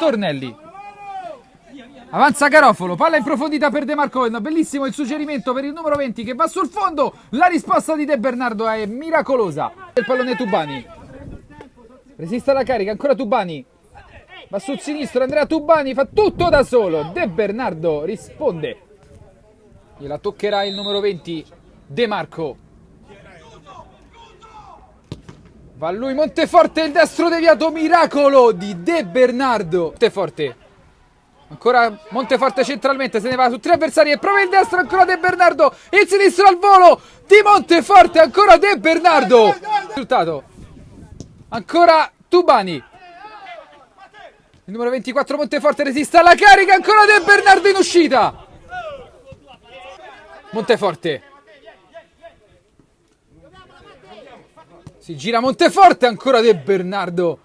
Stornelli. Avanza Garofalo, palla in profondità per De Marco. Bellissimo il suggerimento per il numero 20 che va sul fondo. La risposta di De Bernardo è miracolosa. Il pallone Tubani. Resiste alla carica, ancora Tubani. Va sul sinistro, Andrea Tubani fa tutto da solo. De Bernardo risponde. Gliela toccherà il numero 20, De Marco. Va lui, Monteforte, il destro deviato, miracolo di De Bernardo. Monteforte. Ancora Monteforte centralmente, se ne va su 3 avversari e prova il destro, ancora De Bernardo. Il sinistro al volo di Monteforte, ancora De Bernardo. Risultato. Ancora Tubani. Il numero 24 Monteforte resiste alla carica, ancora De Bernardo in uscita. Monteforte. Si gira Monteforte, ancora De Bernardo.